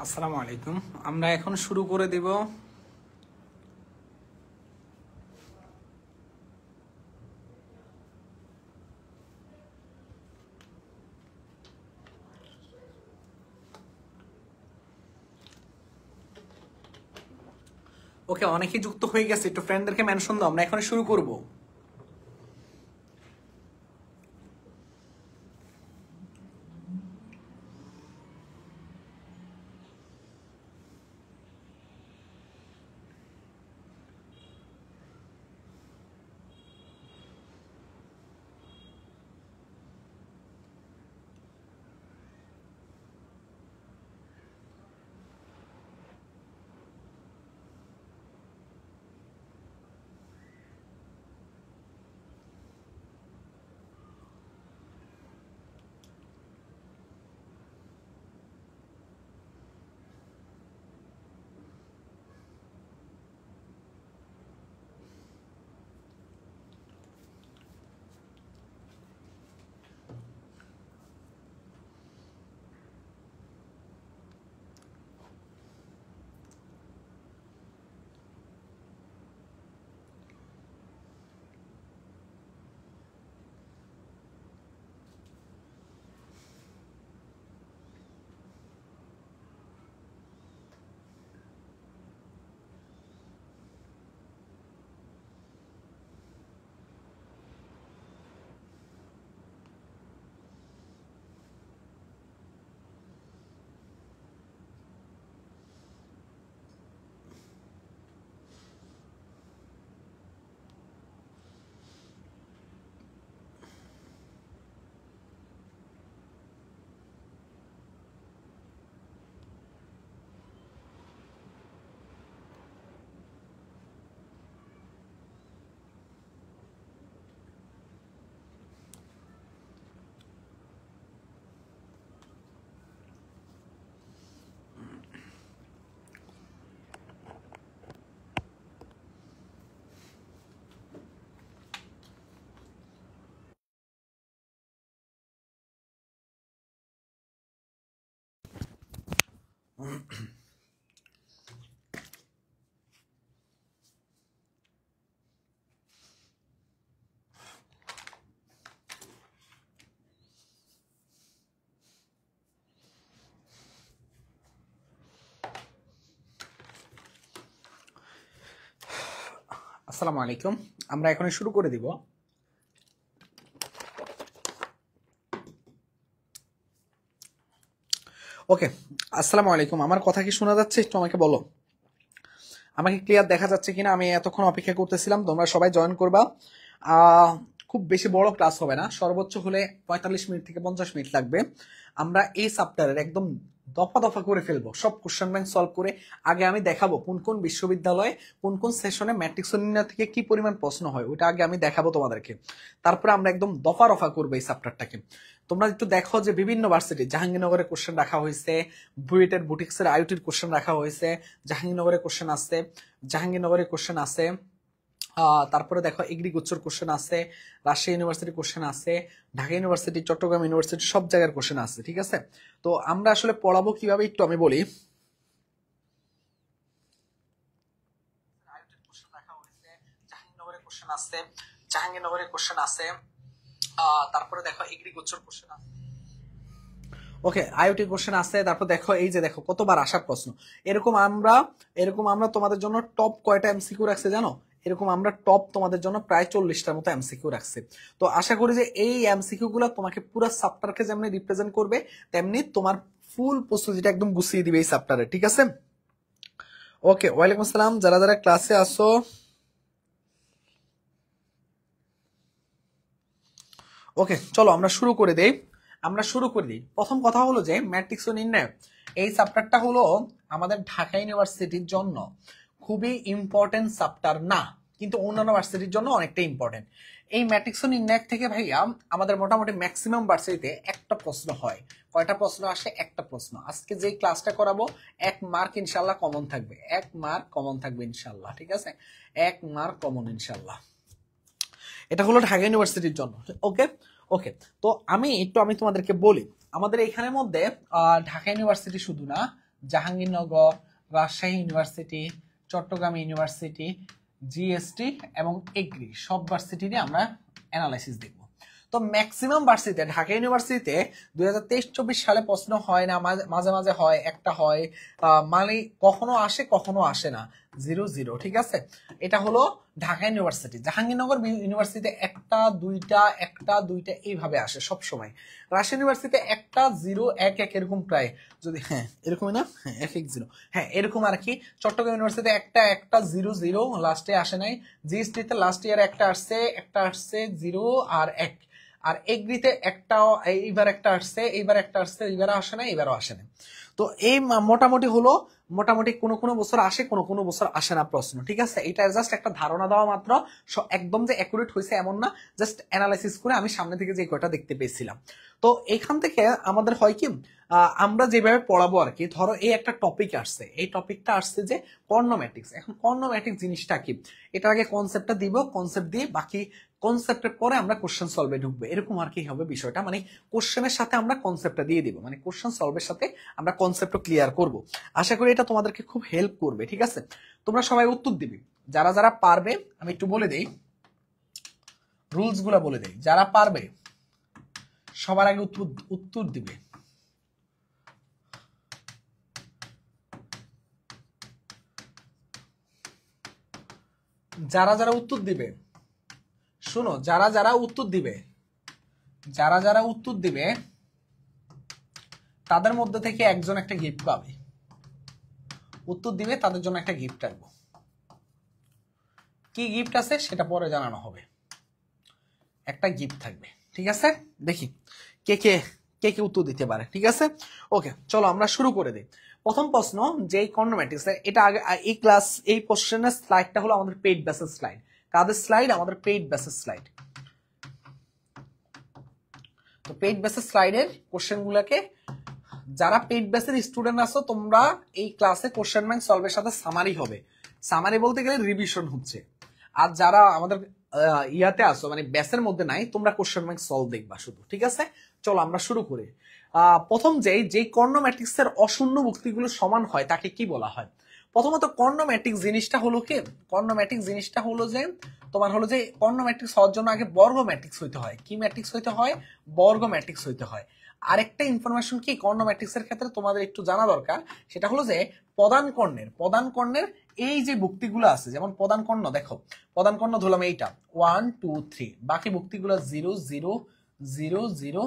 আসসালামু আলাইকুম। আমরা এখন শুরু করে দিব। ওকে, অনেকেই যুক্ত হয়ে গেছে, একটু ফ্রেন্ডদেরকে মেনশন দাও, আমরা এখন শুরু করব। আসসালামু আলাইকুম, আমরা এখন শুরু করে দিব। ওকে, আসসালামু আলাইকুম। আমার কথা কি শোনা যাচ্ছে? একটু আমাকে বলো, আমাকে ক্লিয়ার দেখা যাচ্ছে কিনা। আমি এতক্ষণ অপেক্ষা করতেছিলাম, তোমরা সবাই জয়েন করবা। খুব বেশি বড় ক্লাস হবে না, সর্বোচ্চ হলে 45 মিনিট থেকে 50 মিনিট লাগবে। আমরা এই চ্যাপ্টারের একদম দফা দফা করে ফেলবো, সব কোশ্চেন ব্যাংক সলভ করে। আগে আমি দেখাবো কোন কোন বিশ্ববিদ্যালয়ে কোন কোন সেশনে ম্যাট্রিক্স নির্ণয় থেকে কি পরিমাণ প্রশ্ন হয়, ওইটা আগে আমি দেখাবো তোমাদেরকে। তারপরে আমরা একদম দফা রফা করবো এই চ্যাপ্টারটাকে। তোমরা একটু দেখো যে বিভিন্ন ভার্সিটি, জাহাঙ্গীরনগরের কোশ্চেন রাখা হয়েছে, বুয়েটের বুটিক্সের আইওটির কোশ্চেন রাখা হয়েছে, জাহাঙ্গীরনগরের কোশ্চেন আছে, জাহাঙ্গীরনগরের কোশ্চেন আছে। তারপরে দেখো এগ্রিকালচার কোশ্চেন আছে, রাজশাহী ইউনিভার্সিটি কোশ্চেন আছে, ঢাকা ইউনিভার্সিটি, চট্টগ্রাম ইউনিভার্সিটি, সব জায়গার কোশ্চেন আছে। ঠিক আছে, তো আমরা আসলে পড়াবো কিভাবে একটু আমি বলি। জাহাঙ্গীরনগরের কোশ্চেন আছে, জাহাঙ্গীরনগরের কোশ্চেন আছে। তারপরে দেখো এগ্রিকালচার কোশ্চেন আছে। ওকে, আইওটি কোশ্চেন আছে। তারপর দেখো এই যে দেখো কতবার আসার প্রশ্ন। এরকম আমরা তোমাদের জন্য টপ কয়টা এমসিকিউ রাখছে জানো? এরকম আমরা টপ তোমাদের জন্য প্রায় 40টার মতো এমসিকিউ রাখছি। তো আশা করি যে এই এমসিকিউ গুলো তোমাকে পুরো চ্যাপ্টারকে যেমনি রিপ্রেজেন্ট করবে, তেমনি তোমার ফুল প্রস্তুতিটা একদম গুছিয়ে দিবে এই চ্যাপ্টারে। ঠিক আছে? ওকে, ওয়ালাইকুম আসসালাম যারা যারা ক্লাসে আসো। ওকে, চলো আমরা শুরু করে দেই। প্রথম কথা হলো যে ম্যাট্রিক্স ও নির্ণয়, এই চ্যাপ্টারটা হলো আমাদের ঢাকা ইউনিভার্সিটির জন্য খুবই ইম্পর্টেন্ট চ্যাপ্টার না, কিন্তু অন্যান্য ভার্সিটির জন্য অনেকটা ইম্পর্টেন্ট। এই ম্যাট্রিক্স ও নির্ণয় থেকে ভাইয়া আমাদের মোটামুটি ম্যাক্সিমাম ভার্সিটিতে একটা প্রশ্ন হয়। কয়টা প্রশ্ন আসে? একটা প্রশ্ন। আজকে যে ক্লাসটা করাবো 1 মার্ক ইনশাল্লাহ কমন থাকবে, 1 মার্ক কমন থাকবে ইনশাল্লাহ। ঠিক আছে, 1 মার্ক কমন ইনশাল্লাহ। এটা হলো ঢাকা ইউনিভার্সিটির জন্য। ওকে ওকে, তো আমি তোমাদেরকে বলি, আমাদের এখানের মধ্যে ঢাকা ইউনিভার্সিটি শুধু না, Jahangirnagar, Rajshahi university, Chattogram university, GST এবং এগ্রি সব ভার্সিটি নিয়ে আমরা অ্যানালাইসিস দেখব। তো ম্যাক্সিমাম ভার্সিটিতে, ঢাকা ইউনিভার্সিটিতে 2023-24 সালে প্রশ্ন হয় না, মাঝে মাঝে হয়, একটা হয়, মানে কখনো আসে কখনো আসে না, 0-0। ঠিক আছে, এটা হলো ঢাকা ইউনিভার্সিটি। জাহাঙ্গীরনগর ইউনিভার্সিটিতে একটা দুইটা এইভাবে আসে সব সময়। রাজশাহী ইউনিভার্সিটিতে 1-0-1-1 এরকম প্রায়, যদি হ্যাঁ এরকমই না, হ্যাঁ 1-1-0, হ্যাঁ এরকম আর কি। চট্টগ্রাম ইউনিভার্সিটিতে 1-0-0 লাস্টে আসে নাই। জিএসটিতে লাস্ট ইয়ার একটা আসছে 0 আর 1। আর এগ্রিতে এইবার একটা আসছে, এইবার আসে না, এবারও আসে না। তো এই মোটামুটি হলো, মোটামুটি কোনো বছর আসে, কোনো বছর আসে না প্রশ্ন। ঠিক আছে, এটা জাস্ট একটা ধারণা দেওয়া মাত্র, একদম যে অ্যাকুরেট হয়েছে এমন না, জাস্ট অ্যানালাইসিস করে আমি সামনে থেকে যে কয়টা দেখতে পেয়েছিলাম। তো এখান থেকে আমাদের হয় কি, আমরা যেভাবে পড়াবো আর কি, ধরো এই একটা টপিক আসছে, এই টপিকটা আসছে যে কর্নোম্যাটিক্স। এখন কর্নোম্যাটিক্স জিনিসটা কি, এটার আগে কনসেপ্টটা দিব, কনসেপ্ট দিয়ে বাকি কনসেপ্টের পরে আমরা কোশ্চেন সলভে ঢুকবো, এরকম আর কি হবে বিষয়টা। মানে কোশ্চেনের সাথে আমরা কনসেপ্টটা দিয়ে দিব, মানে কোশ্চেন সলভের সাথে আমরা কনসেপ্টও ক্লিয়ার করব। আশা করি এটা তোমাদেরকে খুব হেল্প করবে। ঠিক আছে, তোমরা সবাই উত্তর দিবে, যারা যারা পারবে। আমি একটু বলে দেই, রুলস গুলা বলে দেই। যারা পারবে সবার আগে উত্তর দিবে। যারা যারা উত্তর দিবে, শুনো, যারা যারা উত্তর দিবে তাদের মধ্যে থেকে একজন একটা গিফট পাবে। উত্তর দিবে তাদের জন্য একটা গিফট রাখবো। কি গিফট আছে সেটা পরে জানানো হবে, একটা গিফট থাকবে। ঠিক আছে, দেখি কে কে কে কে উত্তর দিতে পারে। ঠিক আছে, ওকে, চলো আমরা শুরু করে দিই। প্রথম প্রশ্ন, যে কর্নোম্যাটিক্স, এটা আগে এই কোশ্চেনের স্লাইডটা হলো আমাদের পেইড বেসেস স্লাইড। কাদের স্লাইড? আমাদের পেইড বেসেস স্লাইড। তো পেইড বেসেস স্লাইডের কোশ্চেন গুলাকে, যারা পেইড বেসের স্টুডেন্ট আছো তোমরা এই ক্লাসে কোশ্চেন ব্যাংক সলভের সাথে সামারি হবে। সামারি বলতে গেলে রিভিশন হচ্ছে। আর যারা আমাদের ইয়াতে আসো, মানে ব্যাসের মধ্যে নাই, তোমরা কোশ্চেন ব্যাংক সলভ দেখবা শুধু। ঠিক আছে, চলো আমরা শুরু করি। প্রথম যে কর্নোম্যাটিক্স এর অশূন্য ভুক্তিগুলো সমান হয় তাকে কি বলা হয়? প্রথমত কর্নোম্যাটিক্স জিনিসটা হলো কি, কর্নোম্যাটিক্স জিনিসটা হলো যে তোমার হলো যে কর্নোম্যাটিক্স হওয়ার জন্য আগে বর্গ ম্যাট্রিক্স হইতে হয়। কি ম্যাট্রিক্স হইতে হয়? বর্গ ম্যাট্রিক্স হইতে হয়। আরেকটা ইনফরমেশন কি কর্নোম্যাট্রিক্স এর ক্ষেত্রে তোমাদের একটু জানা দরকার, সেটা হলো যে প্রধান কর্ণের এই যে ভুক্তিগুলো আছে, যেমন প্রধান কর্ণ, দেখো প্রধান কর্ণ ধরলাম এইটা 1 2 3, বাকি ভুক্তিগুলো 0 0 0 0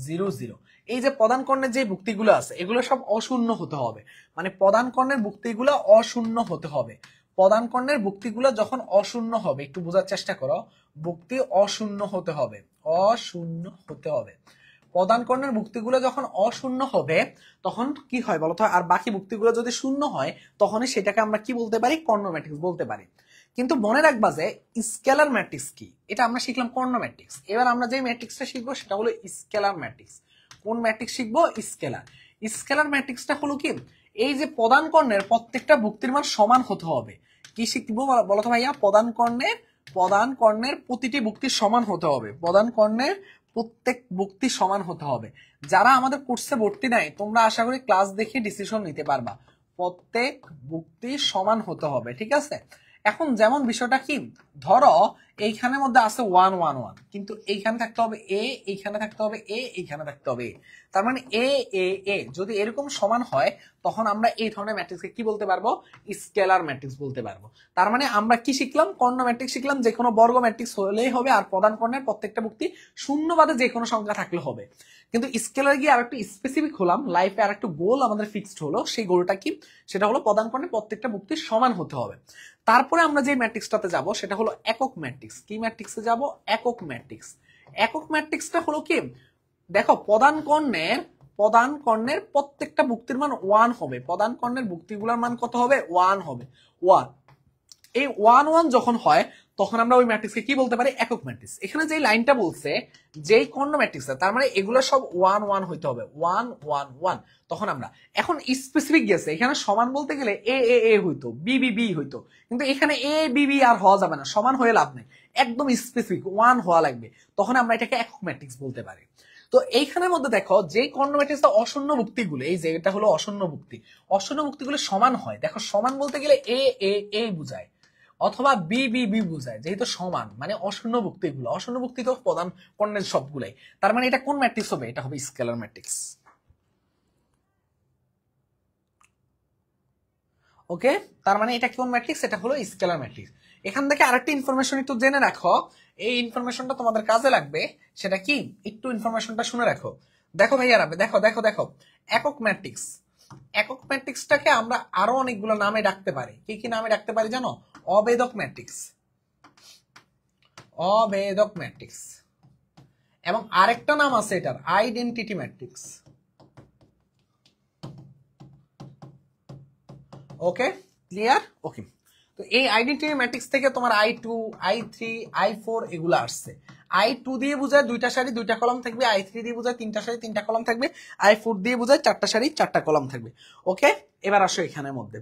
0 0। এই যে প্রধান কর্ণের যে ভুক্তিগুলো আছে এগুলো সব অশূন্য হতে হবে। মানে প্রধান কর্ণের ভুক্তিগুলো অশূন্য হতে হবে। প্রধান কর্ণের ভুক্তিগুলো যখন অশূন্য হবে, একটু বোঝার চেষ্টা করো, ভুক্তি অশূন্য হতে হবে, অশূন্য হতে হবে। প্রধান কর্ণের ভুক্তিগুলো যখন অশূন্য হবে তখন কি হয় বলতো? আর বাকি ভুক্তিগুলো যদি শূন্য হয় তখনই সেটাকে আমরা কি বলতে পারি? কর্নোম্যাট্রিক্স বলতে পারি। কিন্তু মনে রাখবা যে স্কেলার ম্যাট্রিক্স কি, এটা আমরা শিখলাম কর্নোম্যাট্রিক্স। এবার আমরা যে ম্যাট্রিক্সটা শিখবো সেটা হলো স্কেলার ম্যাট্রিক্স। কোন ম্যাট্রিক্স শিখবো? স্কেলার। স্কেলার ম্যাট্রিক্সটা হলো কি, এই যে প্রধান কর্ণের প্রত্যেকটা ভুক্তির মান সমান হতে হবে। কি শিখবো বলতো ভাইয়া? প্রধান কর্ণের প্রতিটি ভুক্তি সমান হতে হবে। প্রধান কর্ণের প্রত্যেক ভুক্তি সমান হতে হবে। যারা আমাদের কোর্সে ভর্তি নাই তোমরা আশা করি ক্লাস দেখে ডিসিশন নিতে পারবা। প্রত্যেক ভুক্তি সমান হতে হবে। ঠিক আছে, এখন যেমন বিষয়টা কি, ধরো এইখানের মধ্যে আছে 1 1 1, কিন্তু এইখানে থাকতে হবে এ, এইখানে থাকতে হবে এ, এইখানে থাকতে হবে এ। তার মানে এ এ এ যদি এরকম সমান হয় তখন আমরা এই ধরনের ম্যাট্রিক্সকে কি বলতে পারবো? স্কেলার ম্যাট্রিক্স বলতে পারবো। তার মানে আমরা কি শিখলাম? কর্ণ ম্যাট্রিক্স শিখলাম, যে কোনো বর্গ ম্যাট্রিক্স হলেই হবে, আর প্রধান কর্ণের প্রত্যেকটা ভুক্তি শূন্য বাদে যে কোনো সংখ্যা থাকলে হবে। কিন্তু স্কেলার গিয়ে আরেকটু স্পেসিফিক হলাম, লাইফে আরেকটু গোল আমাদের ফিক্সড হলো। সেই গোলটা কি? সেটা হলো প্রধান কর্ণের প্রত্যেকটা ভুক্তি সমান হতে হবে। তারপরে আমরা যে ম্যাট্রিক্সটাতে যাব সেটা হলো একক ম্যাট্রিক্স। কি ম্যাট্রিক্সে যাব? একক ম্যাট্রিক্স। একক ম্যাট্রিক্সটা হলো কি, দেখো প্রধান কর্ণের প্রত্যেকটা ভুক্তির মান 1 হবে। প্রধান কর্ণের ভুক্তিগুলোর মান কত হবে? 1 হবে। 1, এই 1 1 যখন হয় তখন আমরা ওই ম্যাট্রিক্সকে কি বলতে পারি? একক ম্যাট্রিক্স। এখানে যে লাইনটা বলছে যেই কর্ণ ম্যাট্রিক্স, তার মানে এগুলো সব 1 1 হইতে হবে, 1 1 1। তখন আমরা এখন স্পেসিফিক গেছে, এখানে সমান বলতে গেলে এ এ এ হইতো, বি বি বি হইতো, কিন্তু এখানে এ বি বি আর হওয়া যাবে না, সমান হয়ে লাভ নেই, একদম স্পেসিফিক 1 হওয়া লাগবে। তখন আমরা এটাকে একক ম্যাট্রিক্স বলতে পারি। তো এইখানের মধ্যে দেখো যে কর্ণ ম্যাট্রিক্সটা অশূন্য ভুক্তিগুলো, এই যে এটা হলো অশূন্য ভুক্তি, অশূন্য ভুক্তিগুলো সমান হয়। দেখো সমান বলতে গেলে এ এ এ বুঝায় অথবা বি বি বি বুঝায়, যেহেতু সমান মানে অশূন্য ভুক্তিগুলো, অশূন্য ভুক্তি তো প্রধান কর্ণের সবগুলাই। তার মানে এটা কোন ম্যাট্রিক্স হবে? এটা হবে স্কেলার ম্যাট্রিক্স। ওকে, তার মানে এটা কোন ম্যাট্রিক্স? এটা হলো স্কেলার ম্যাট্রিক্স। এখান থেকে আরেকটা ইনফরমেশন একটু জেনে রাখো, এই ইনফরমেশনটা তোমাদের কাজে লাগবে। সেটা কি? একটু ইনফরমেশনটা শুনে রাখো। দেখো ভাইয়ারা, দেখো দেখো দেখো, একক ম্যাট্রিক্স, একক ম্যাট্রিক্সটাকে আমরা আরো অনেকগুলো নামে ডাকতে পারি। কি কি নামে ডাকতে পারি জানো? অবেদক ম্যাট্রিক্স, অবেদক ম্যাট্রিক্স, এবং আরেকটা নাম আছে এটার আইডেন্টিটি ম্যাট্রিক্স। ওকে, ক্লিয়ার? ওকে, তো এই আইডেন্টিটি ম্যাট্রিক্স থেকে তোমার I2, I3, I4 এগুলো আসছে। I2 দিয়ে বোঝায় দুইটা সারি দুইটা কলাম থাকবে, I3 দিয়ে বোঝায় তিনটা সারি তিনটা কলাম থাকবে, I4 দিয়ে বোঝায় চারটা সারি চারটা কলাম থাকবে। ওকে, এবার আসো এখানের মধ্যে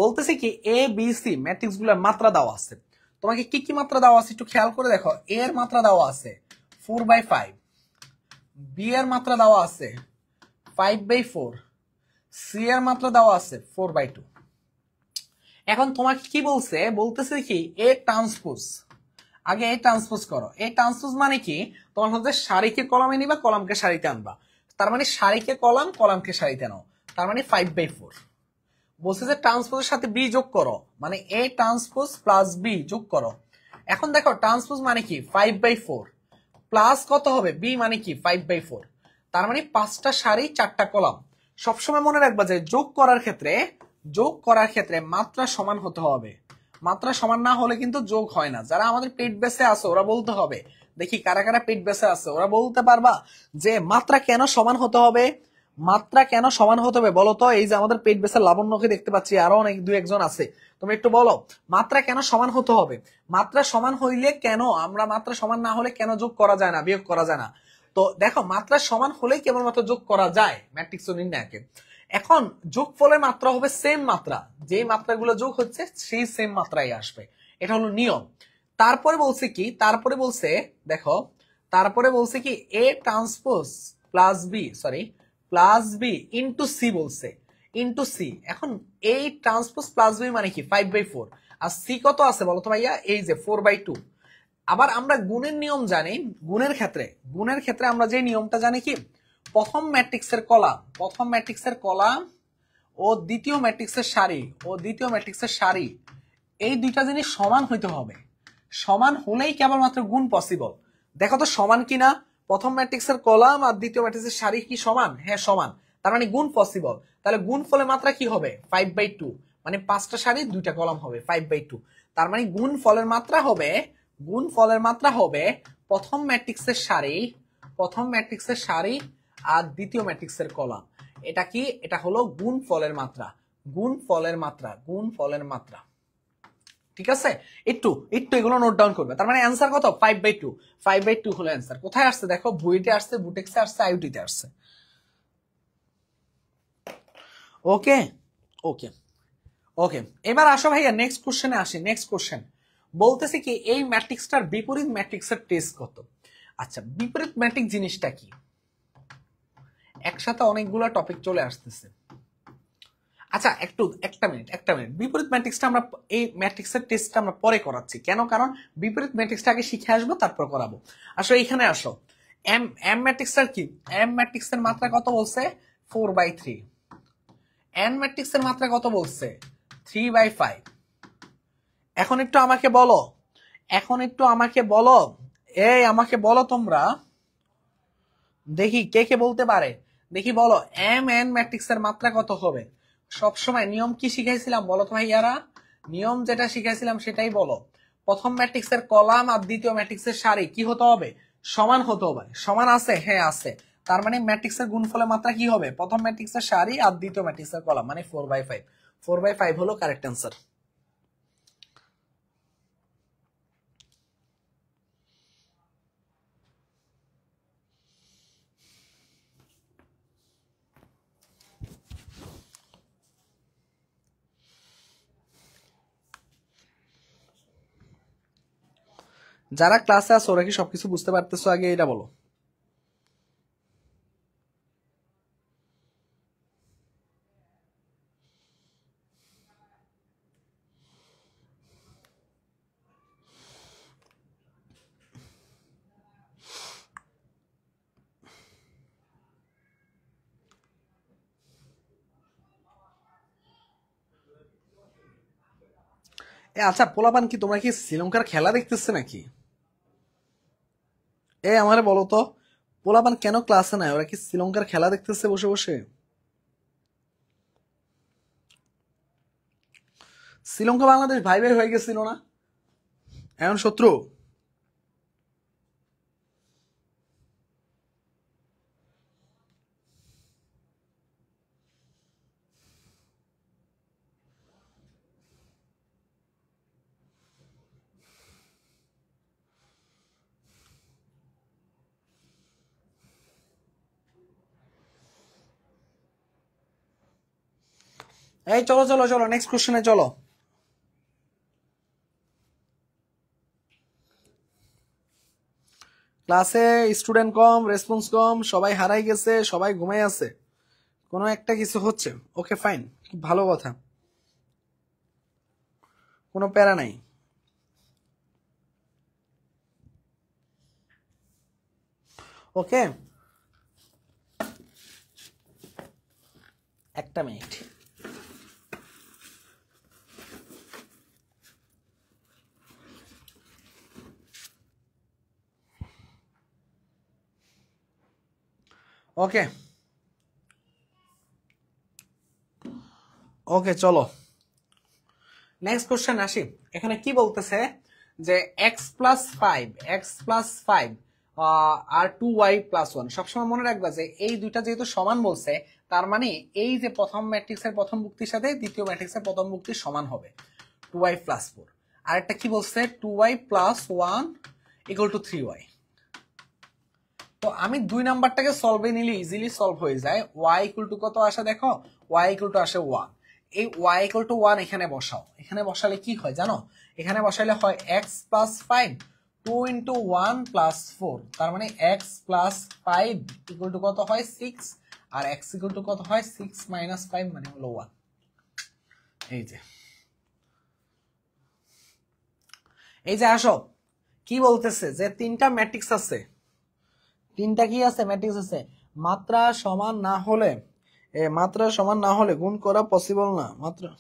বলতেছি কি A B C ম্যাট্রিক্স গুলোর মাত্রা দেওয়া আছে। তোমাকে কি কি মাত্রা দেওয়া আছে একটু খেয়াল করে দেখো। A এর মাত্রা দেওয়া আছে 4/5, B এর মাত্রা দেওয়া আছে 5/4, C এর মাত্রা দেওয়া আছে 4/2। এখন তোমাকে কি বলছে? বলতেছে কি এ ট্রান্সপোজ, আগে এ ট্রান্সপোজ করো। এ ট্রান্সপোজ মানে কি? তোমার হচ্ছে সারিকে কলামে নিবা, কলামকে সারিতে আনবা। তার মানে সারিকে কলাম, কলামকে সারিতে নাও। তার মানে 5/4। বলছে যে ট্রান্সপোজের সাথে বি যোগ করো, মানে এ ট্রান্সপোজ প্লাস বি যোগ করো। এখন দেখো ট্রান্সপোজ মানে কি 5/4 প্লাস কত হবে? বি মানে কি 5/4। তার মানে পাঁচটা সারি চারটা কলাম। সবসময় মনে রাখবা যে যোগ করার ক্ষেত্রে, যোগ করার ক্ষেত্রে মাত্রা সমান হতে হবে। মাত্রা সমান না হলে কিন্তু যোগ হয় না। যারা আমাদের পেট বেসে আছে ওরা বলতে হবে, দেখি কারা কারা পেট বেসে আছে, ওরা বলতে পারবা যে মাত্রা কেন সমান হতে হবে? মাত্রা কেন সমান হতে হবে বলো তো? এই যে আমাদের পেট বেসের লাবণ্যকে দেখতে পাচ্ছি, আরো অনেক দুই একজন আছে, তুমি একটু বলো মাত্রা কেন সমান হতে হবে? মাত্রা সমান হইলে কেন আমরা, মাত্রা সমান না হলে কেন যোগ করা যায় না, বিয়োগ করা যায় না? তো দেখো মাত্রা সমান হলেই কেবলমাত্র যোগ করা যায় ম্যাট্রিক্স নির্ণয়কে। এখন যোগফলের মাত্রা হবে সেম মাত্রা, যে মাত্রাগুলো যোগ হচ্ছে সেই সেম মাত্রাই আসবে, এটা হলো নিয়ম। তারপরে বলছে কি? তারপরে বলছে দেখো, তারপরে বলছে কি A transpose plus B, sorry plus B into C বলছে, ইন্টু সি। এখন এই ট্রান্সপোজ প্লাস বি মানে কি 5/4, আর সি কত আছে বলো তো ভাইয়া? এই যে 4/2। আবার আমরা গুণের নিয়ম জানি, গুণের ক্ষেত্রে, গুণের ক্ষেত্রে আমরা যে নিয়মটা জানি কি, প্রথম ম্যাট্রিক্সের কলাম, প্রথম ম্যাট্রিক্সের কলাম ও দ্বিতীয় ম্যাট্রিক্সের সারি, ও দ্বিতীয় ম্যাট্রিক্সের সারি, এই দুইটা জিনিস সমান হইতে হবে। সমান হলেই কেবলমাত্র গুণ পসিবল। দেখো তো সমান কিনা? প্রথম ম্যাট্রিক্সের কলাম আর দ্বিতীয় ম্যাট্রিক্সের সারি কি সমান? হ্যাঁ সমান, তার মানে গুণ পসিবল। তাহলে গুণ ফলের মাত্রা কি হবে? 5/2, মানে পাঁচটা সারি দুইটা কলাম হবে 5/2। তার মানে গুণ ফলের মাত্রা হবে, গুণ ফলের মাত্রা হবে প্রথম ম্যাট্রিক্সের সারি, প্রথম ম্যাট্রিক্সের সারি আর দ্বিতীয় ম্যাট্রিক্সের কলাম। এটা কি? এটা হলো গুণ ফলের মাত্রা, গুণ ফলের মাত্রা, গুণ ফলের মাত্রা। ঠিক আছে, একটু একটু এগুলো নোট ডাউন করবে। তার মানে অ্যান্সার কত? 5/2। 5/2 হলো অ্যান্সার। কোথায় আসছে দেখো? বুয়েটে আসছে, বুটেক্সে আসছে, আইউটিতে আসছে। ওকে ওকে ওকে, এবার আসো ভাইয়া নেক্সট কোশ্চেনে আসি। নেক্সট কোশ্চেন বলতেছে কি এই ম্যাট্রিক্সটার বিপরীত ম্যাট্রিক্সের টেস্ট কত? আচ্ছা, বিপরীত ম্যাট্রিক্স জিনিসটা কি? একসাথে অনেকগুলো টপিক চলে আসতেছে। আচ্ছা একটু একটা মিনিট, একটা মিনিট। বিপরীত ম্যাট্রিক্সটা আমরা, এই ম্যাট্রিক্সের টেস্টটা আমরা পরে করাচ্ছি। কেন? কারণ বিপরীত ম্যাট্রিক্সটা আগে শিখে আসবো, তারপর করাবো। আসো এখানে আসো। এম এম ম্যাট্রিক্সটার কি? এম ম্যাট্রিক্সের মাত্রা কত বলছে? 4/3। এন ম্যাট্রিক্সের মাত্রা কত বলছে? 3/5। এখন একটু আমাকে বলো, এখন একটু আমাকে বলো, এই আমাকে বলো তোমরা, দেখি কে কে বলতে পারে, দেখি বলো এম এন ম্যাট্রিক্সের মাত্রা কত হবে? সবসময় নিয়ম কি শিখাইছিলাম বলো তো ভাইয়ারা? নিয়ম যেটা শিখাইছিলাম সেটাই বলো। প্রথম ম্যাট্রিক্সের কলাম আর দ্বিতীয় ম্যাট্রিক্সের সারি কি হতে হবে? সমান হতে হবে। সমান আছে? হ্যাঁ আছে। তার মানে ম্যাট্রিক্সের গুণফলের মাত্রা কি হবে? প্রথম ম্যাট্রিক্সের সারি আর দ্বিতীয় ম্যাট্রিক্সের কলাম, মানে 4/5। 4/5 হলো কারেক্ট অ্যান্সার। যারা ক্লাসে আছো ওরা কি সবকিছু বুঝতে পারতেছো? আগে এটা বলো। আচ্ছা পোলাপান কি তোমরা কি শ্রীলঙ্কার খেলা দেখতেছে নাকি? আমারে বলো তো, পোলাপান কেন ক্লাসে নাই? ওরা কি শ্রীলঙ্কার খেলা দেখতেছে বসে বসে? শ্রীলঙ্কা বাংলাদেশ ভাই ভাই হয়ে গেছিল না, এখন শত্রু? চলো চলো চলো, নেক্সট কোশ্চেনে চলো। ক্লাসে স্টুডেন্ট কম, রেসপন্স কম, সবাই হারাই গেছে, সবাই ঘুমাই আছে, কোনো একটা কিছু হচ্ছে। ওকে ফাইন, ভালো কথা, কোনো প্যারা নাই। ওকে, একটা মিনিট। ওকে ওকে চলো নেক্সট কোশ্চেন আসি। এখানে কি বলতেছে যে x+5 আর 2y+1। সবসময় মনে রাখবা যে এই দুইটা যেহেতু সমান বলছে, তার মানে এই যে প্রথম ম্যাট্রিক্সের প্রথম যুক্তির সাথে দ্বিতীয় ম্যাট্রিক্সের প্রথম যুক্তি সমান হবে, 2y+4। আর একটা কি বলছে, 2y+1 = 3y। তো আমি 2 নাম্বারটাকে সলভে নিলে ইজিলি সলভ হয়ে যায়। y কত আসে দেখো, y আসে 1। এই y 1 এখানে বসাও, এখানে বসালে কি হয় জানো? এখানে বসালে হয় x+5 2 × 1 + 4, তার মানে x+5 কত হয় 6, আর x কত হয় 6 - 5 মানে হলো 1। এই যে আসো, কি বলতেছে যে তিনটা ম্যাট্রিক্স আছে, তিনটা কি আছে ম্যাট্রিক্স আছে, মাত্রা সমান না হলে গুণ করা পসিবল না। মাত্রা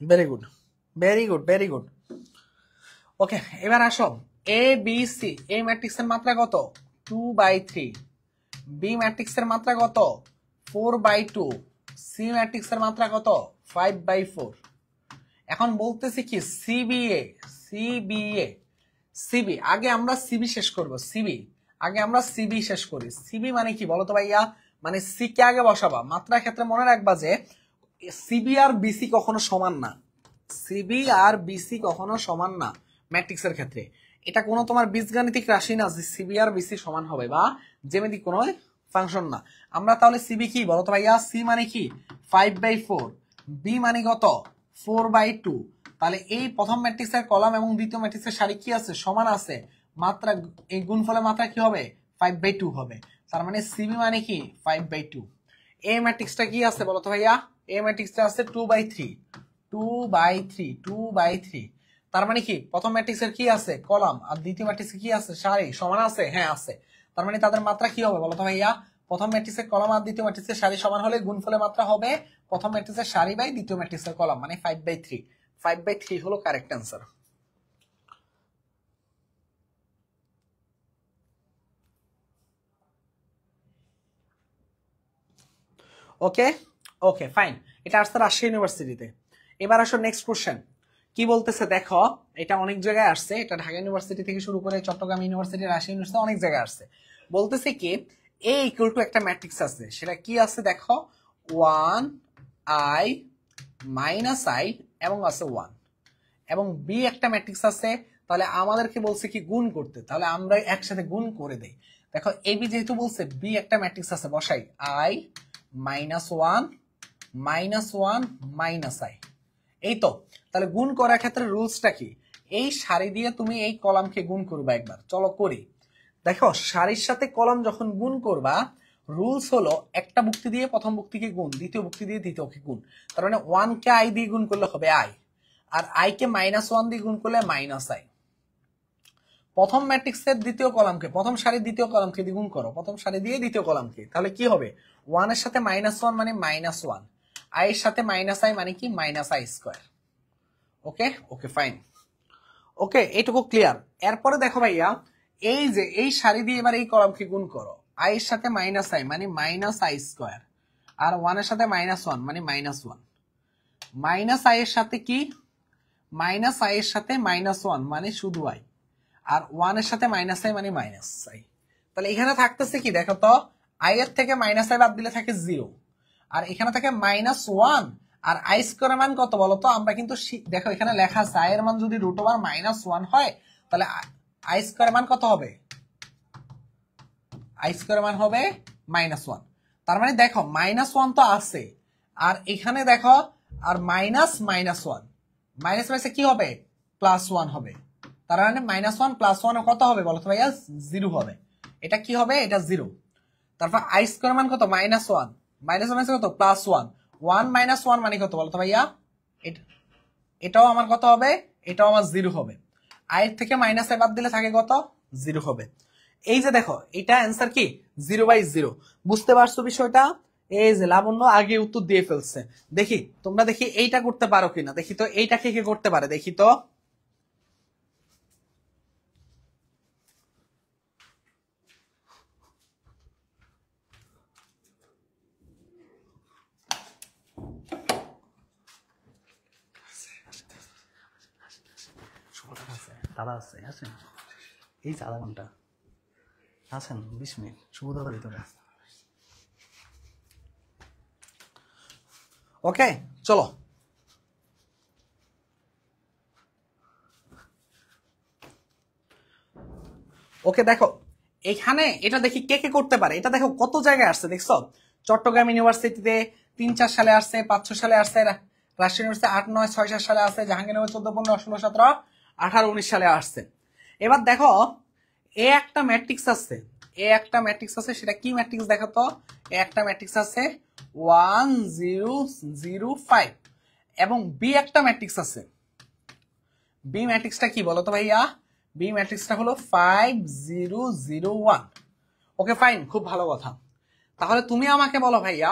very good very good very good. Okay, এবার আসো, এ বি সি এই ম্যাট্রিক্সের মাত্রা কত, 2/3। বি ম্যাট্রিক্সের মাত্রা কত, 4/2। সি ম্যাট্রিক্সের মাত্রা কত, 5/4। এখন বলতেছি কি সিবিএ, সিবিএ সিবি আগে আমরা সিবি শেষ করব। সিবি আগে আমরা সিবি শেষ করি। সিবি মানে কি বলো তো ভাইয়া? মানে সি কে আগে বসাবা। মাত্রার ক্ষেত্রে মনে রাখবা যে সিবি আর বিসি কখনো সমান না, সিবি আর বিসি কখনো সমান না ম্যাট্রিক্সের ক্ষেত্রে। এটা কোনো তোমার বীজগাণিতিক রাশি না যে সিবি আর বিসি সমান হবে, বা জ্যামিতিক কোনো ফাংশন না। আমরা তাহলে সিবি কি বলো তো ভাইয়া? সি মানে কি 5/4, বি মানে কত 4/2। তাহলে এই প্রথম ম্যাট্রিক্সের কলাম এবং দ্বিতীয় ম্যাট্রিক্সের সারি কি আছে, সমান আছে। মাত্রা এই গুণফলের মাত্রা কি হবে, 5/2 হবে। তার মানে সিবি মানে কি 5/2। এই ম্যাট্রিক্সটা কি আছে বলো তো ভাইয়া? এই ম্যাট্রিক্সটা আছে 2/3, 2/3, 2/3। তার মানে কি প্রথম ম্যাট্রিক্সের কি আছে, কলাম, আর দ্বিতীয় ম্যাট্রিক্সের কি আছে, সারি, সমান আছে? হ্যাঁ আছে। তার মানে তাদের মাত্রা কি হবে বলো তো ভাইয়া? প্রথম ম্যাট্রিক্সের কলাম আর দ্বিতীয় ম্যাট্রিক্সের সারি সমান হলে গুণফলের মাত্রা হবে প্রথম ম্যাট্রিক্সের সারি বাই দ্বিতীয় ম্যাট্রিক্সের কলাম, মানে 5/3। 5/3 হলো কারেক্ট অ্যান্সার। ওকে ওকে ফাইন, এটা আসছে রাজশাহী ইউনিভার্সিটিতে। এবার আসো নেক্সট কোশ্চেন। কি বলতেছে দেখো, এটা অনেক জায়গায় আসছে, এটা ঢাকা ইউনিভার্সিটি থেকে শুরু করে চট্টগ্রাম ইউনিভার্সিটি, রাজশাহী ইউনিভার্সিটি, অনেক জায়গায় আসছে। বলতেছে কি এ ইকুয়াল টু একটা ম্যাট্রিক্স আছে, সেটা কি আছে দেখো, 1i - i এবং আছে 1, এবং বি একটা ম্যাট্রিক্স আছে। তাহলে আমাদেরকে বলছে কি গুণ করতে, তাহলে আমরা একসাথে গুণ করে দেই। দেখো এবি যেহেতু বলছে, বি একটা ম্যাট্রিক্স আছে, বসাই i -1 -1 - i। এই তো, তাহলে গুণ করার ক্ষেত্রে রুলসটা কি, এই সারি দিয়ে তুমি এই কলামকে গুণ করবা একবার। চলো করি। দেখো সারির সাথে কলাম যখন গুণ করবা, রুলস হলো একটা ভুক্তি দিয়ে প্রথম ভুক্তিকে গুণ, দ্বিতীয় ভুক্তি দিয়ে দ্বিতীয়কে গুণ। তার মানে 1 কে i দিয়ে গুণ করলে হবে i, আর i কে -1 দিয়ে গুণ করলে -i। প্রথম ম্যাট্রিক্সের দ্বিতীয় কলামকে, প্রথম সারির দ্বিতীয় কলামকে দ্বিগুণ করো, প্রথম সারি দিয়ে দ্বিতীয় কলামকে, তাহলে কি হবে? 1 এর সাথে -1 মানে -1, i এর সাথে -i মানে কি -i²। ওকে ওকে ফাইন। ওকে এইটুকু ক্লিয়ার। এরপরে দেখো ভাইয়া, এই যে এই সারি দিয়ে এবার এই কলামকে গুণ করো, i এর সাথে -i মানে -i², আর 1 এর সাথে -1 মানে -1, -i এর সাথে কি -i এর সাথে -1 মানে শুধু i, আর 1 এর সাথে -i মানে -i। তাহলে এখানে থাকতেছে কি দেখো তো, i এর থেকে -i বাদ দিলে থাকে 0, আর এখানে থাকে -1, আর i² এর মান কত বলো তো? আমরা কিন্তু দেখো এখানে লেখা আছে i এর মান যদি √1 হয় তাহলে i² এর মান কত হবে? i² এর মান হবে -1। তার মানে দেখো -1 তো আছে, আর এখানে দেখো আর -1 মাইনাস কি হবে? +1 হবে। তার মানে -1 + 1 কত হবে বলো তো ভাইয়া? 0 হবে। এটা কি হবে? এটা 0। তারপর i² এর মান কত? -1, -1 কত? +1, 1 - 1 মানে কত বলো তো ভাইয়া? এটাও আমার কত হবে? এটাও আমার 0 হবে। i এর থেকে -i বাদ দিলে থাকে কত? 0 হবে। এই যে দেখো এটা অ্যান্সার কি 0/0। বুঝতে পারছো বিষয়টা? এই যে লাবণ্য আগে উত্তর দিয়ে ফেলছে। দেখি তোমরা দেখি এইটা করতে পারো কিনা, দেখি তো এইটা কে কে করতে পারে, দেখি তো। দাদা আছে, আছেন এই যে আধা ঘন্টা আছেন, 20 মিনিট শুভ দাদা ভিতরে। ওকে চলো। ওকে দেখো এখানে এটা দেখি কে কে করতে পারে। এটা দেখো কত জায়গায় আসছে দেখছো? চট্টগ্রাম ইউনিভার্সিটিতে 3-4 সালে আসছে, 5-6 সালে আসছে, রাজশাহী ইউনিভার্সিটি 8-9-6-7 সালে আসছে, জাহাঙ্গীরনগর 14-15-16-17 18-19 সালে আসছে। এবার দেখো এ একটা ম্যাট্রিক্স আছে, সেটা কি ম্যাট্রিক্স দেখো তো? এ একটা ম্যাট্রিক্স আছে 1 0 0 5, এবং বি একটা ম্যাট্রিক্স আছে। বি ম্যাট্রিক্সটা কি বলো তো ভাইয়া? বি ম্যাট্রিক্সটা হলো 5 0 0 1। ওকে ফাইন, খুব ভালো কথা। তাহলে তুমি আমাকে বলো ভাইয়া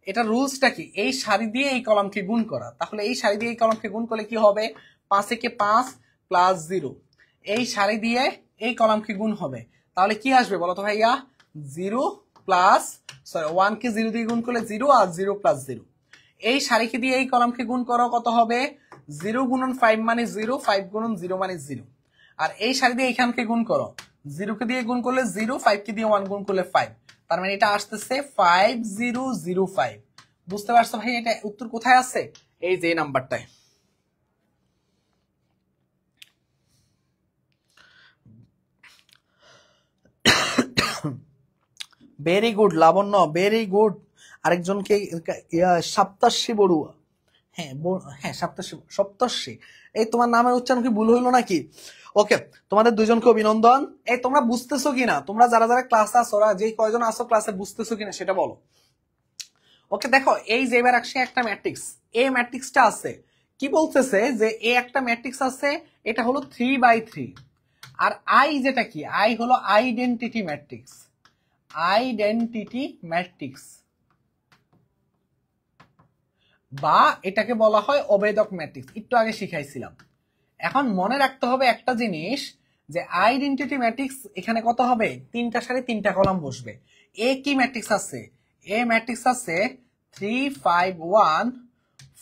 এটা রুলসটা কি? এই সারি দিয়ে এই কলামকে গুণ করা। তাহলে এই সারি দিয়ে এই কলামকে গুণ করলে কি হবে? 5 একে 5 +0। এই সারি দিয়ে এই কলামকে গুণ হবে, তাহলে কি আসবে বলো তো ভাইয়া? 0 প্লাস 1 কে 0 দিয়ে গুণ করলে 0, আর 0 + 0। এই সারিকে দিয়ে এই কলামকে গুণ করো, কত হবে? 0 × 5 মানে 0, 5 × 0 মানে 0। আর এই সারি দিয়ে এইখানকে গুণ করো, 0 কে দিয়ে গুণ করলে 0, 5 কে দিয়ে 1 গুণ করলে 5। তার মানে এটা আসতেছে 5 0 0 5। বুঝতে পারছো ভাই এটা উত্তর কোথায় আছে? এই যে নাম্বারটায়। ভেরি গুড লাবণ্য, ভেরি গুড। আরেকজনকে সপ্তাশী বড়ুয়া, হ্যাঁ হ্যাঁ সপ্তর্ষি। এই তোমার নামের উচ্চারণ কি ভুল হইলো নাকি? ওকে তোমাদের দুজনকে অভিনন্দন। এই তোমরা বুঝতেছো কিনা? তোমরা যারা যারা ক্লাসে আসো, ওরা যে কয়জন আসো ক্লাসে, বুঝতেছো কিনা সেটা বলো। ওকে দেখো এই যে এবার আসছে একটা ম্যাট্রিক্স, এই ম্যাট্রিক্সটা আছে কি বলতেছে যে এ একটা ম্যাট্রিক্স আছে, এটা হলো 3/3। আর আই যেটা কি? আই হলো আইডেন্টিটি ম্যাট্রিক্স, আইডেন্টিটি ম্যাট্রিক্স, বা এটাকে বলা হয় অবেদক ম্যাট্রিক্স। একটু আগে শিখাইছিলাম। এখন মনে রাখতে হবে একটা জিনিস, যে আইডেন্টিটি ম্যাট্রিক্স এখানে কত হবে? 3টা সারি 3টা কলাম বসবে। এ কি ম্যাট্রিক্স আছে? এ ম্যাট্রিক্স আছে 3 5 1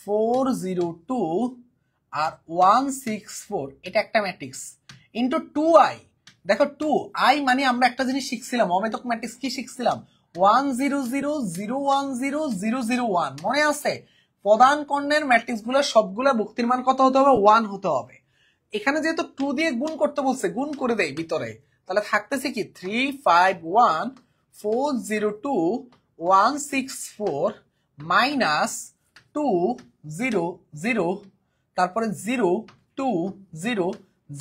4 0 2 আর 1 6 4। এটা একটা ম্যাট্রিক্স ইনটু 2i। দেখো 2i মানে আমরা একটা জিনিস শিখছিলাম, অবেদক ম্যাট্রিক্স কি শিখছিলাম? 1 0 0 0 1 0 0 0 1 মনে আছে? প্রধান কর্ণের ম্যাট্রিক্স গুলো সবগুলো ভুক্তির মান কত হতে হবে? 1 হতে হবে। এখানে যেহেতু 2 দিয়ে গুণ করতে বলছে, গুণ করে দেয় ভিতরে, তাহলে থাকতেছে কি 3 5 1 4 0 2 1 6 4 মাইনাস 2 0 0 তারপরে 0 2 0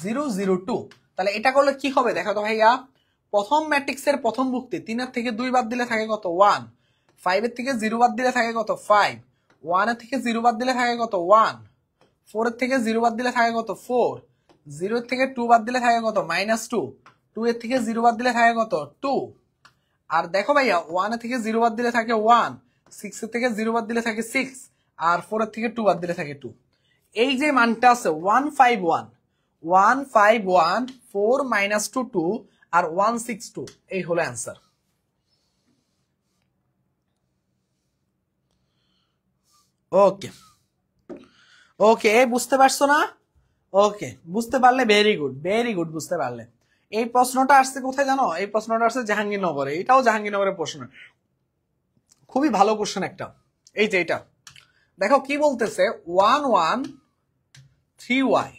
0 0 2। তাহলে এটা করলে কি হবে দেখো তো ভাইয়া? প্রথম ম্যাট্রিক্সের প্রথম ভুক্তি 3 এর থেকে 2 বাদ দিলে থাকে কত? 1। 5 এর থেকে 0 বাদ দিলে থাকে কত? 5। 1 এর থেকে 0 বাদ দিলে থাকে কত? 1। 4 এর থেকে 0 বাদ দিলে থাকে কত? 4। 0 থেকে 2 বাদ দিলে থাকে কত -2, 2 এর থেকে 0 বাদ দিলে থাকে কত 2, আর দেখো ভাইয়া 1 এর থেকে 0 বাদ দিলে থাকে 1, 6 এর থেকে 0 বাদ দিলে থাকে 6, আর 4 এর থেকে 2 বাদ দিলে থাকে 2। এই যে মানটা আছে 151, 151, 4 - 2 2, আর 162, এই হলো অ্যান্সার। ওকে ওকে, বুঝতে পারছো না? ওকে, বুঝতে পারলে ভেরি গুড, ভেরি গুড, বুঝতে পারলে। এই প্রশ্নটা আসছে কোথায় জানো? এই প্রশ্নটা আসছে জাহাঙ্গীরনগরে, এটাও জাহাঙ্গীরনগরের প্রশ্ন, খুবই ভালো কোশ্চেন একটা। এই যে এটা দেখো কি বলতেছে, 1 1 3y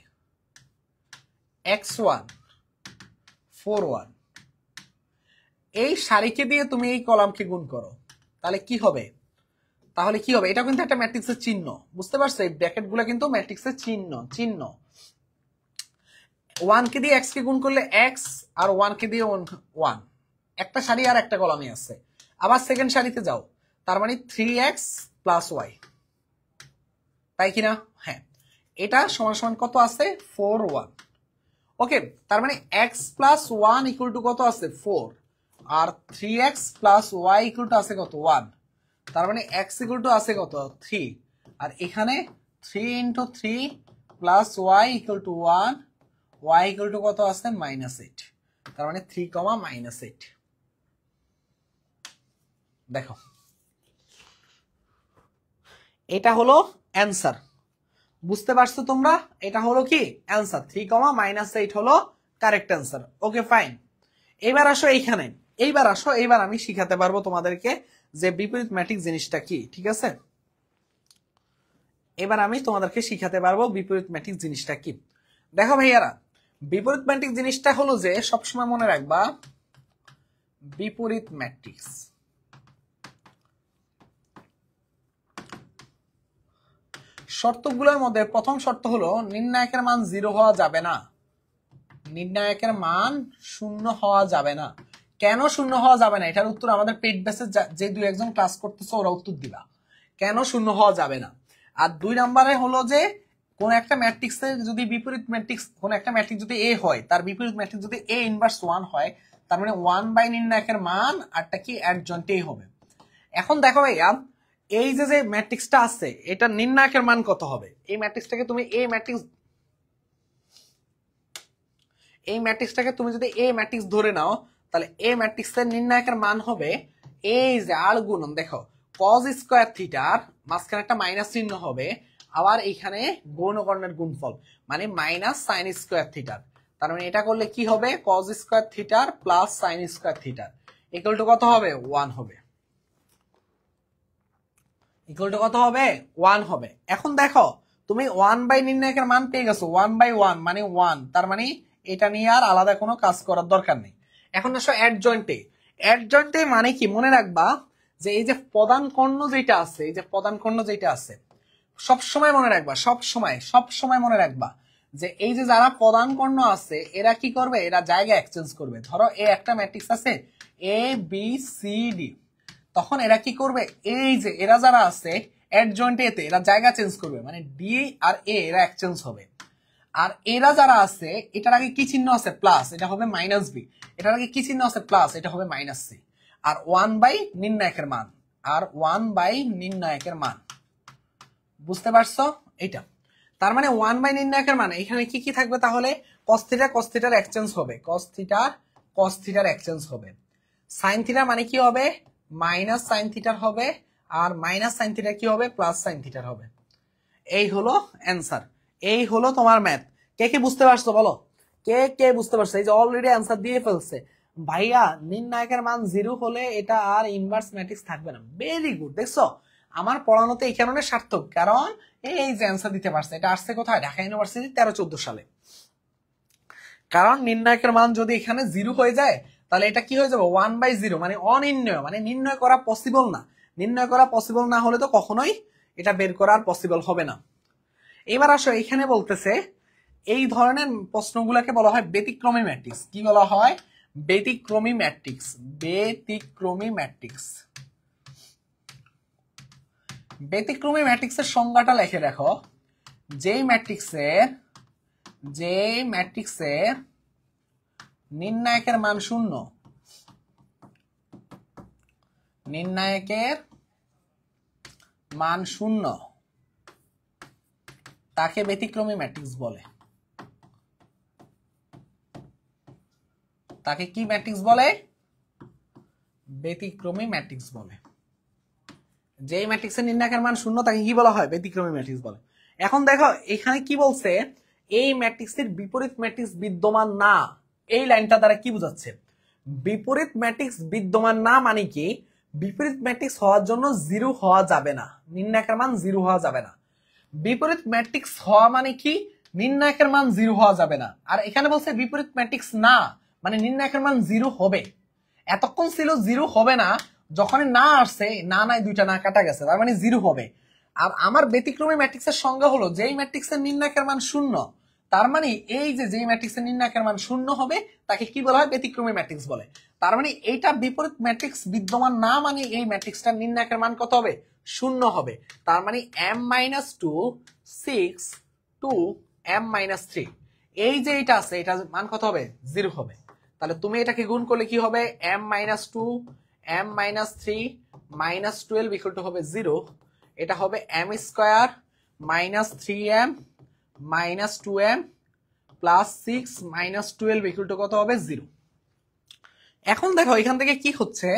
x1 4 1, এই সারিকে দিয়ে তুমি এই কলামকে গুণ করো, তাহলে কি হবে? তাহলে কি হবে? এটা কিন্তু একটা ম্যাট্রিক্সের চিহ্ন, বুঝতে পারছো? এই ব্র্যাকেট গুলো কিন্তু ম্যাট্রিক্সের চিহ্ন। 1 কে দিয়ে x কে গুণ করলে x, আর 1 কে দিয়ে 1, একটা সারি আর একটা কলামই আছে। আবার সেকেন্ড সারিতে যাও, তার মানে 3x + y, তাই কিনা? হ্যাঁ, এটা সমান সমান কত আছে? 4 1। ওকে, তার মানে x + 1 = কত আছে? 4, আর 3x + y = আছে কত? 1, তার মানে x = আছে কত? 3, আর এখানে 3 × 3 + y = 1, y = কত আছে? -8, তার মানে 3, -8। দেখো এটা হলো অ্যান্সার, বুঝতে পারছো তোমরা? এটা হলো কি অ্যান্সার, 3, -8 হলো কারেক্ট অ্যান্সার। ওকে ফাইন, এবার আসো এইখানে, এইবার আমি শিখাতে পারবো তোমাদেরকে যে বিপরীত ম্যাট্রিক্স জিনিসটা কি। ঠিক আছে, এবার আমি তোমাদেরকে শিখাতে পারবো বিপরীত ম্যাট্রিক্স জিনিসটা কি। দেখো ভাইয়ারা, বিপরীত ম্যাট্রিক্স জিনিসটা হলো যে, সবসময় মনে রাখবা বিপরীত ম্যাট্রিক্স শর্তগুলোর মধ্যে প্রথম শর্ত হলো নির্ণায়কের মান 0 হওয়া যাবে না, নির্ণায়কের মান 0 হওয়া যাবে না। কেন 0 হওয়া যাবে না? এটার উত্তর আমাদের পেইড বেসে যে 2-1 জন ক্লাস করতেছে ওরা উত্তর দিবা কেন 0 হওয়া যাবে না। আর 2 নম্বরে হলো যে, কোন একটা ম্যাট্রিক্সের যদি বিপরীত ম্যাট্রিক্স, কোন একটা ম্যাট্রিক্স যদি A হয়, তার বিপরীত ম্যাট্রিক্স যদি A ইনভার্স 1 হয়, তার মানে 1 / নির্ণায়কের মান আরটা কি অ্যাডজয়েন্ট A হবে। এখন দেখো ভাইয়া, এই যে যে ম্যাট্রিক্সটা আছে, এটা নির্ণায়কের মান কত হবে? এই ম্যাট্রিক্সটাকে তুমি এই ম্যাট্রিক্সটাকে তুমি যদি A ম্যাট্রিক্স ধরে নাও, তাহলে A ম্যাট্রিক্সের নির্ণায়কের মান হবে এই যে আর গুণন, দেখো cos² থিটার মাঝখানে একটা মাইনাস চিহ্ন হবে, আবার এইখানে গৌণকর্ণের গুণফল মানে -sin² থিটার। তার মানে এটা করলে কি হবে? cos² থিটার + sin² থিটার = কত হবে? 1 হবে। কত হবে? 1 হবে। এখন দেখো, তুমি 1 / নির্ণায়কের মান পেয়ে গেছো, 1/1 মানে 1, তার মানে এটা নিয়ে আর আলাদা কোনো কাজ করার দরকার নেই। এখন আসো অ্যাডজয়েন্টে। অ্যাডজয়েন্টে মানে কি? মনে রাখবা যে এই যে প্রধান কর্ণ যেটা আছে, এই যে প্রধান কর্ণ যেটা আছে, সবসময় মনে রাখবা, সবসময় মনে রাখবা যে এই যে যারা প্রধান কর্ণ আছে, এরা কি করবে? এরা জায়গা এক্সচেঞ্জ করবে। ধরো একটা ম্যাট্রিক্স আছে ABCD, তখন এরা কি করবে? এই যে এরা যারা আছে অ্যাডজয়েন্ট এতে, এরা জায়গা চেঞ্জ করবে, মানে ডি আর এ এরা এক্সচেঞ্জ হবে। আর এরা যারা আছে, এটার আগে কি চিহ্ন আছে? প্লাস, এটা হবে -বি। এটার আগে কি চিহ্ন আছে? প্লাস, এটা হবে -সি। আর 1 / নির্ণায়কের মান, আর 1 / নির্ণায়কের মান, বুঝতে পারছো? এটা তার মানে 1 / নির্ণায়কের মান, এখানে কি কি থাকবে তাহলে? cos θ cos θ এক্সচেঞ্জ হবে, cos θ cos θ এক্সচেঞ্জ হবে। sin θ মানে কি হবে? -sin θ হবে, আর -sin θ কি হবে? +sin θ হবে। এই হলো অ্যান্সার, এই হলো তোমার ম্যাথ। কে কে বুঝতে পারছো বলো? কে কে বুঝতে পারছো? এই যে অলরেডি অ্যান্সার দিয়ে ফেলছে ভাইয়া, নির্ণায়কের মান 0 হলে এটা আর ইনভার্স ম্যাট্রিক্স থাকবে না। ভেরি গুড, দেখছো আমার পড়ানোতে এই কারণে সার্থক, কারণ এই যে অ্যান্সার দিতে পারছে, এটা আসছে কোথায়? ঢাকা ইউনিভার্সিটি 13-14 সালে। কারণ নির্ণায়কের মান যদি এখানে 0 হয়ে যায়, তাহলে এটা কি হয়ে যাবে? 1/0 মানে অনির্ণয়, মানে নির্ণয় করা পসিবল না। নির্ণয় করা পসিবল না হলে তো কখনোই এটা বের করা পসিবল হবে না। এবার আসো, এখানে বলতেছে এই ধরনের প্রশ্নগুলোকে বলা হয় ব্যতিক্রমী ম্যাট্রিক্স। কি বলা হয়? ব্যতিক্রমী ম্যাট্রিক্স, ব্যতিক্রমী ম্যাট্রিক্স। ব্যতিক্রমী ম্যাট্রিক্সের সংজ্ঞাটা লিখে রাখো, যেই ম্যাট্রিক্সের যে ম্যাট্রিক্সের নির্ণায়কের মান শূন্য, নির্ণায়কের মান শূন্য তাকে ব্যতিক্রমী ম্যাট্রিক্স বলে। তাকে কি ম্যাট্রিক্স বলে? ব্যতিক্রমী ম্যাট্রিক্স বলে। যেই ম্যাট্রিক্সের নির্ণায়কের মান শূন্য তাকে কি বলা হয়? ব্যতিক্রমী ম্যাট্রিক্স বলে। এখন দেখো এখানে কি বলছে, এই ম্যাট্রিক্সের বিপরীত ম্যাট্রিক্স বিদ্যমান না। এই লাইনটা দ্বারা কি বোঝাচ্ছে? বিপরীত ম্যাট্রিক্স বিদ্যমান না মানে কি, বিপরীত ম্যাট্রিক্স হওয়ার জন্য জিরো হওয়া যাবে না, নির্ণায়কের মান জিরো হওয়া যাবে না। বিপরীত ম্যাট্রিক্স হওয়া মানে কি, নির্ণায়কের মান জিরো হওয়া যাবে না। আর এখানে বলছে বিপরীত ম্যাট্রিক্স না মানে নির্ণায়কের মান জিরো হবে। এতক্ষণ ছিল জিরো হবে না, যখন না আসছে, না নাই দুইটা না কাটা গেছে, তার মানে জিরো হবে। আর আমার ব্যতিক্রমী ম্যাট্রিক্সের সংজ্ঞা হলো যেই ম্যাট্রিক্সের নির্ণায়কের মান শূন্য, তার মানে এই যে যেই ম্যাট্রিক্সের নির্ণায়কের মান শূন্য হবে তাকে কি বলা হয়? ব্যতিক্রমী ম্যাট্রিক্স বলে। তার মানে এইটা বিপরীত ম্যাট্রিক্স বিদ্যমান না মানে এই ম্যাট্রিক্সটার নির্ণায়কের মান কত হবে? শূন্য হবে। তার মানে m-2 6 2 m-3, এই যে এটা আছে এটার মান কত হবে? জিরো হবে। তাহলে তুমি এটাকে গুণ করলে কি হবে? m-2 m-3 -12 ইকুয়াল টু হবে 0। এটা হবে m square -3m -2m plus 6 -12 equal to কত হবে? 0। এখন দেখো এখান থেকে কি হচ্ছে,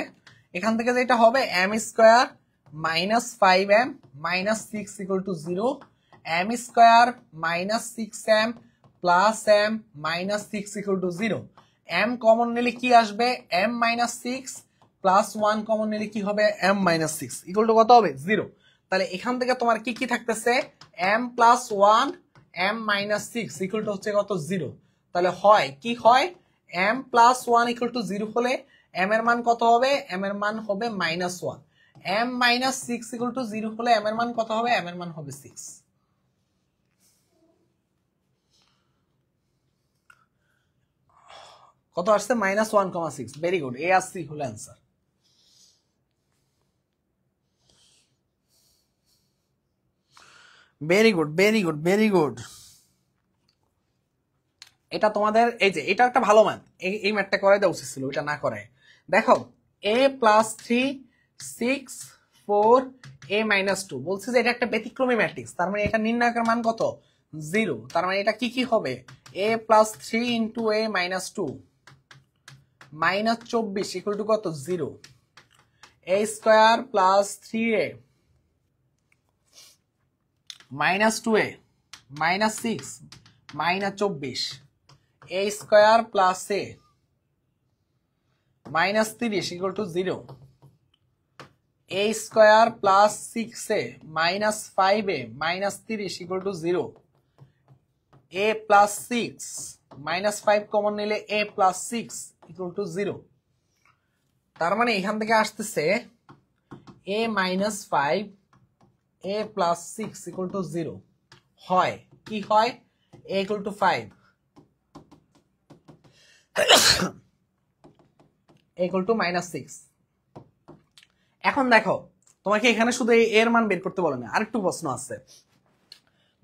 এখান থেকে যেটা হবে m square -5m -6 equal to 0, m square -6m plus m -6 equal to 0। m common নিলে কি আসবে? m-6 প্লাস 1 কমন নিলে কি হবে? m-6 ইকুয়াল টু কত হবে? 0। তাহলে এখান থেকে তোমার কি কি থাকতেছে? m plus 1 m-6 equal to হচ্ছে কত? 0। তাহলে হয় কি হয়, m প্লাস 1 ইকুয়াল টু 0 হলে m এর মান কত হবে? m এর মান হবে -1। m-6 ইকুয়াল টু 0 হলে m এর মান কত হবে? m এর মান হবে 6। কত আসছে? -1,6। ভেরি গুড, এ আর সি হলো answer. Very good, very good, very good. এটা তোমাদের এই যে এটা একটা ভালো ম্যাথ, এই ম্যাথটা করাই দেওয়া উচিত ছিল, এটা না করায়। দেখো a+3 6 4 a-2 বলছে যে এটা একটা ব্যতিক্রমী ম্যাট্রিক্স, তার মানে এটা নির্ণায়কের মান কত? 0। তার মানে এটা কি কি হবে? a+3 into a-2 -24 equal to কত? 0। a square plus 3a -2a -6 -24 a square plus a -30 equal to 0। a square plus 6a -5a -30 equal to 0। a plus 6 -5 common নিলে a প্লাস 6 ইকুয়াল টু 0। তার মানে এখান থেকে আসতেছে a -5 a plus 6 equal to 0 হয়। কি হয়? a equal to 5 equal to -6। এখন দেখো তোমাকে এখানে শুধু এর মান বের করতে বলে না, আরেকটু প্রশ্ন আছে।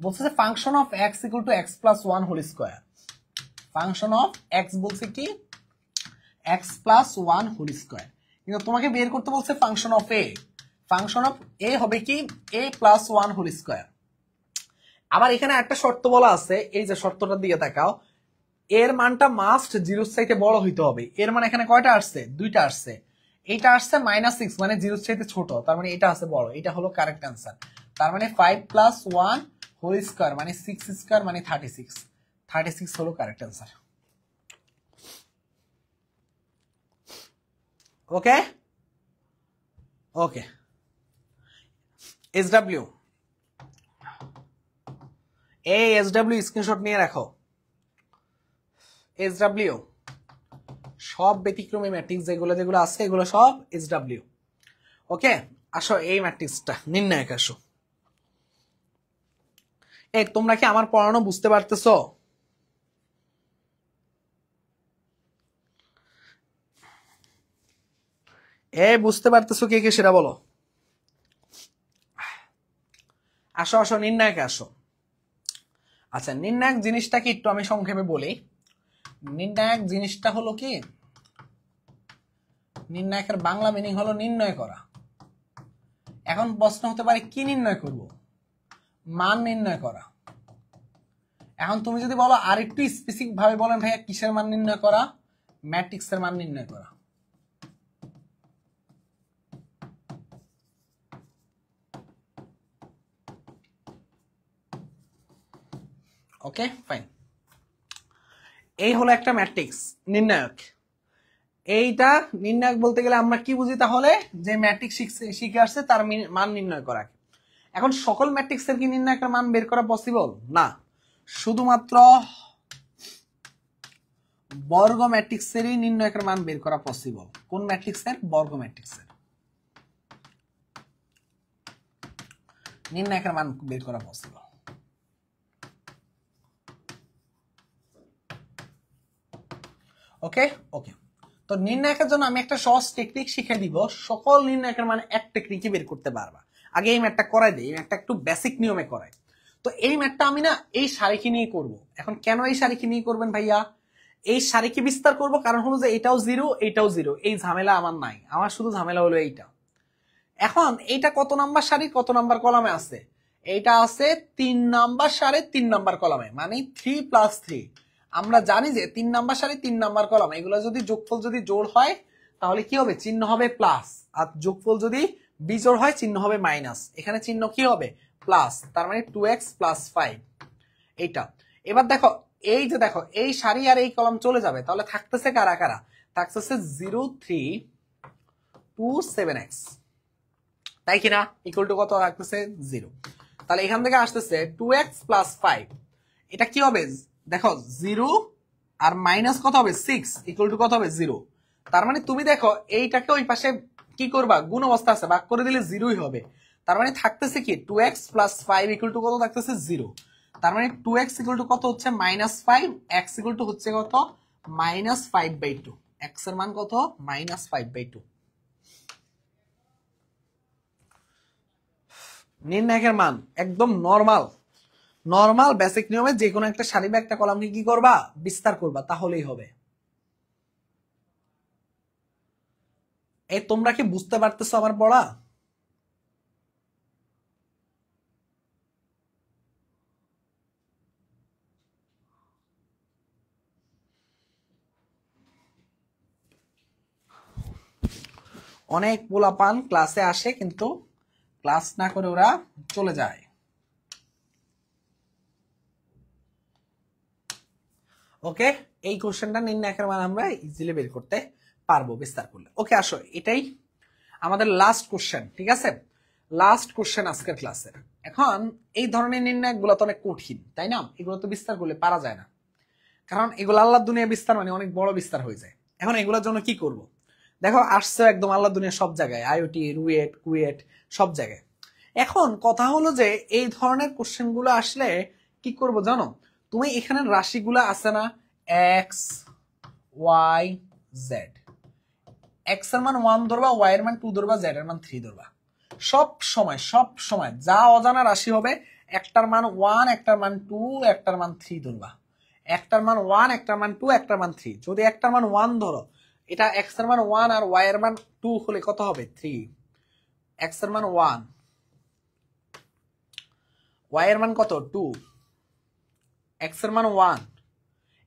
বলছে যে function of x equal to x plus 1 whole square. Function of x বলছে কি? X plus 1 whole square. কিন্তু তোমাকে বের করতে বলছে function of a. Function of a হবে কি? a plus 1 whole square. আবার এখানে একটা শর্ত বলা আছে, এই যে শর্তটা দিয়ে দেখাও, এর মানটা মাস্ট 0 চাইতে বড় হইতে হবে। এর মানে এখানে কয়টা আসছে? দুইটা আসছে। এটা আসছে -6 মানে 0 চাইতে ছোট, তার মানে এটা আছে বড়, এটা হলো কারেক্ট অ্যান্সার। তার মানে 5 প্লাস 1 হোল স্কয়ার মানে 6 স্কয়ার মানে 36। 36 হলো কারেক্ট অ্যান্সার। ওকে ওকে। SW SW স্ক্রিনশট নিয়ে রাখো। SW সব ব্যতিক্রমী ম্যাট্রিক্স যেগুলো যেগুলো আছে এগুলো সব SW। ওকে, আসো এই ম্যাট্রিক্সটা নির্ণায়ক আসো। এই তোমরা কি আমার পড়ানো বুঝতে পারতেছো? বুঝতে পারতেছো কে কে সেটা বলো। আসো আসো নির্ণায়কে আসো। আচ্ছা, নির্ণায়ক জিনিসটা কি একটু আমি সংক্ষেপে বলি। নির্ণায়ক জিনিসটা হলো কি, নির্ণায়কের বাংলা মিনিং হলো নির্ণয় করা। এখন প্রশ্ন হতে পারে কি নির্ণয় করব? মান নির্ণয় করা। এখন তুমি যদি বলো আর একটু স্পেসিফিক ভাবে বলেন ভাইয়া কিসের মান নির্ণয় করা? ম্যাট্রিক্সের মান নির্ণয় করা। ওকে ফাইন, এই হলো একটা ম্যাট্রিক্স নির্ণায়ক। এইটা নির্ণায়ক বলতে গেলে আমরা কি বুঝি তাহলে? যে ম্যাট্রিক্স শিখে আসছে তার মান নির্ণয় করা। এখন সকল ম্যাট্রিক্সের কি নির্ণায়কের মান বের করা পসিবল না, শুধুমাত্র বর্গ ম্যাট্রিক্সেরই নির্ণায়কের মান বের করা পসিবল। কোন ম্যাট্রিক্সের? বর্গ ম্যাট্রিক্সের নির্ণায়কের মান বের করা পসিবল। ওকে ওকে, তো নির্ণায়কের জন্য আমি একটা সহজ টেকনিক শিখিয়ে দিব। সকল নির্ণায়কের মান এক টেকনিকে বের করতে পারবা। আগে এই ম্যাথটা করাই দেই, এই ম্যাথটা একটু বেসিক নিয়মে করাই। তো এই ম্যাথটা আমি না এই সারিকে নিয়ে করব। এখন কেন এই সারিকে নিয়ে করবেন ভাইয়া? এই সারিকে বিস্তার করব কারণ হলো যে এটাও জিরো এটাও জিরো, এই ঝামেলা আমার নাই। আমার শুধু ঝামেলা হলো এইটা। এখন এইটা কত নাম্বার সারি কত নাম্বার কলামে আছে? এইটা আছে 3 নাম্বার সারি 3 নাম্বার কলামে, মানে 3+3। আমরা জানি যে 3 নাম্বার সারি 3 নাম্বার কলাম, এগুলো যদি যোগফল যদি জোড় হয় তাহলে কি হবে? চিহ্ন হবে প্লাস। আর যোগফল যদি বিজোড় হয় চিহ্ন হবে মাইনাস। এখানে চিহ্ন কি হবে? প্লাস। তার মানে 2x + 5 এইটা। এবার দেখো এই যে দেখো এই সারি আর এই কলাম চলে যাবে, তাহলে থাকতেছে কারা কারা? থাকতেছে 0 3 2 7x, তাই কিনা? ইকুয়াল টু কত রাখতেছে? 0। তাহলে এখান থেকে আসতেছে 2x + 5। এটা কি হবে? দেখো 0 আর মাইনাস কত হবে? 6 ইকুয়াল টু কত হবে? 0। তার মানে তুমি দেখো এইটাকে ওই পাশে কি করবা? গুণ অবস্থা আছে, ভাগ করে দিলে 0ই হবে। তার মানে থাকতেছে কি 2x + 5 ইকুয়াল টু কত থাকতেছে? 0। তার মানে 2x ইকুয়াল টু কত হচ্ছে? -5, x ইকুয়াল টু হচ্ছে কত? -5/2। x এর মান কত? -5/2। নির্ণায়কের মান একদম নরমাল নরমাল বেসিক নিয়মে যে কোনো একটা সারি বা একটা কলামকে কি করবা? বিস্তার করবা, তাহলেই হবে। এই তোমরা কি বুঝতে পারতেছো আমার পড়া? অনেক পোলাপান ক্লাসে আসে কিন্তু ক্লাস না করে ওরা চলে যায়। ওকে, এই কোশ্চেনটা নির্ণায়কের মান আমরা ইজিলি বের করতে পারবো বিস্তার করলে। ওকে আসো, এটাই আমাদের লাস্ট কোশ্চেন, ঠিক আছে? লাস্ট কোশ্চেন আজকের ক্লাসের। এখন এই ধরনের নির্ণায়ক গুলো তো অনেক কঠিন, তাই না? এগুলো তো বিস্তার করলে পারা যায় না, কারণ এগুলো আল্লাহর দুনিয়া বিস্তার মানে অনেক বড় বিস্তার হয়ে যায়। এখন এগুলোর জন্য কি করব? দেখো আসছে একদম আল্লাহর দুনিয়া সব জায়গায়, আইওটি, রুয়েট, কুয়েট, সব জায়গায়। এখন কথা হলো যে এই ধরনের কোশ্চেন গুলো আসলে কি করব জানো? তুমি এখানে রাশিগুলো আছে না, এক্স ওয়াই জেড, এক্স এর মান 1 ধরবা, ওয়াই এর মান 2 ধরবা, জেড এর মান 3 ধরবা। সব সময় যা অজানা রাশি হবে একটার মান 1, একটার মান 2, একটার মান 3 ধরবা। একটার মান 1, একটার মান 2, একটার মান 3। যদি একটার মান 1 ধরো, এটা এক্স এর মান 1 আর ওয়াই এর মান 2 হলে কত হবে? 3। এক্স এর মান 1, ওয়াই এর মান কত? 2। এক্স এর মান 1,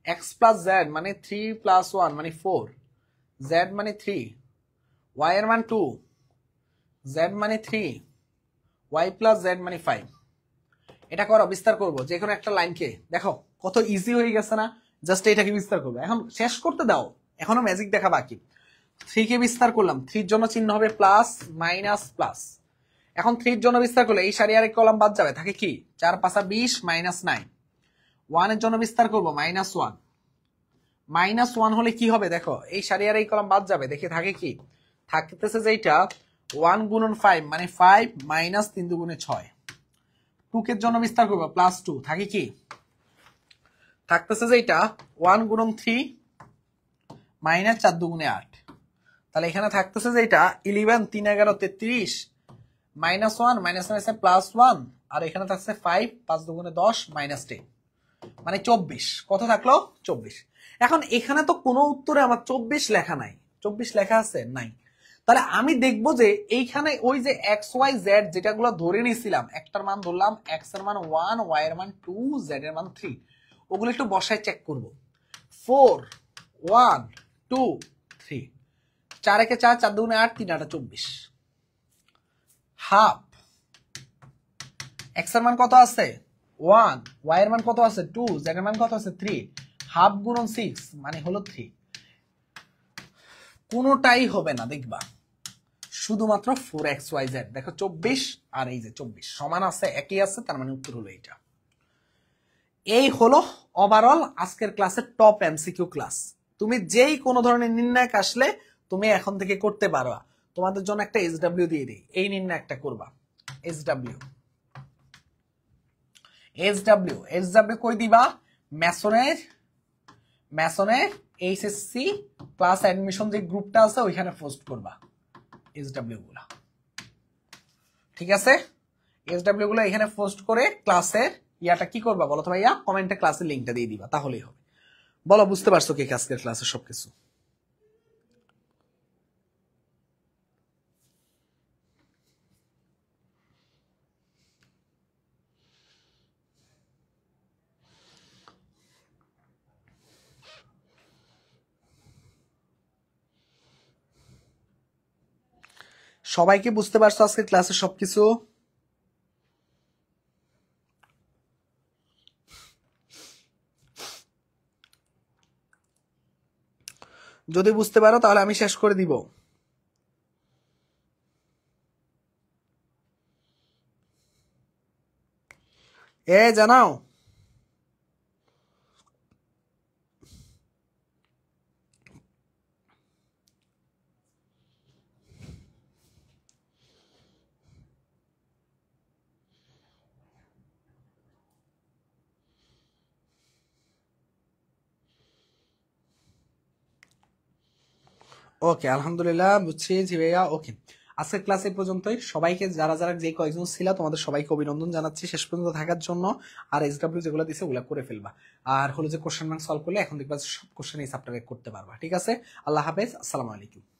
এক্স প্লাস জেড মানে 3 + 1 মানে 4, জেড মানে 3, ওয়াই এর মান 2, জেড মানে 3, ওয়াই প্লাস জেড মানে 5। এটা করো, বিস্তার করবো যে কোনো একটা লাইনকে। দেখো কত ইজি হয়ে গেছে না? জাস্ট এটাকে বিস্তার করবো। এখন শেষ করতে দাও, এখনো ম্যাজিক দেখা বাকি। 3 কে বিস্তার করলাম, 3 জন্য চিহ্ন হবে প্লাস, মাইনাস, প্লাস। এখন 3 জন্য বিস্তার করলে এই সারি আর এক কলাম বাদ যাবে, থাকে কি 4 × 5 = 20, -9। 1 এর জন্য বিস্তার করবো, -1। -1 হলে কি হবে? দেখো এই সারি আর এই কলাম বাদ যাবে, দেখে থাকে কি থাকতেছে যে এটা 1 × 5 মানে 5, -3 × 2 = 6। 2 এর জন্য বিস্তার করবো, +2, থাকে কি থাকতেছে যে এটা 1 × 3 -4 × 2 = 8। তাহলে এখানে থাকতেছে যে এটা 11 3 11 33, -1 -1 +1, আর এখানে থাকছে 5 5 2 × 10 -10। মানে 24, কত থাকলো 24। এখন এখানে তো কোনো উত্তরে আমার 24 লেখা নাই, 24 লেখা আছে নাই, তাহলে আমি দেখবো যে এইখানে ওই যে এক্স ওয়াই জেড যেটাগুলো ধরে নিয়েছিলাম, একটার মান ধরলাম এক্স এর মান 1, ওয়াই এর মান 2, জেড এর মান 3, ওগুলো একটু বসায় চেক করব। 4 1 2 3, 4 একে 4, 4 দুগুণে 8, 3 8 24। হাফ এক্স এর মান কত আছে 1, ওয়াই এর মান কত আছে 2, জেড এর মান কত আছে 3, হাফ গুণন 6 মানে হলো 3। কোনোটাই হবে না দেখবা, শুধুমাত্র 4xyz। দেখো 24 আর এই যে 24 সমান আছে, একই আছে, তার মানে উত্তর হলো এইটা। এই হলো ওভারঅল আজকের ক্লাসের টপ এমসিকিউ ক্লাস। তুমি যেই কোনো ধরনের নির্ণায়ক আসলে তুমি এখন থেকে করতে পারো। তোমাদের জন্য একটা এসডব্লিউ দিয়ে দিই, এই নির্ণায়কটা করবা। এসডব্লিউ এসডব্লিউ এসডব্লিউ কই দিবা, ম্যাসনের এইচএসসি ক্লাস অ্যাডমিশন যে গ্রুপটা আছে ওইখানে পোস্ট করবা এসডব্লিউ গুলা, ঠিক আছে? এসডব্লিউ গুলো এখানে পোস্ট করে ক্লাসের ইয়াটা কি করবা বলো তো ভাইয়া, কমেন্টে ক্লাসের লিংকটা দিয়ে দিবা, তাহলেই হবে। বলো বুঝতে পারছো কি আজকের ক্লাসের সবকিছু? সবাইকে বুঝতে পারছো আজকের ক্লাসের সবকিছু? যদি বুঝতে পারো তাহলে আমি শেষ করে দিব। জানাও। ওকে, আলহামদুলিল্লাহ বুঝছি জি ভাইয়া। ওকে, আজকের ক্লাস এই পর্যন্তই। সবাইকে যারা যারা যে কয়েকজন ছিল তোমাদের সবাইকে অভিনন্দন জানাচ্ছি শেষ পর্যন্ত থাকার জন্য। আর এসডব্লিউ যেগুলো দিছে ওগুলো করে ফেলবা। আর হলো যে কোশ্চেন ব্যাংক সলভ করলে এখন দেখবা সব কোশ্চেন এই চ্যাপ্টারে করতে পারবা। ঠিক আছে, আল্লাহ হাফেজ, আসসালামু আলাইকুম।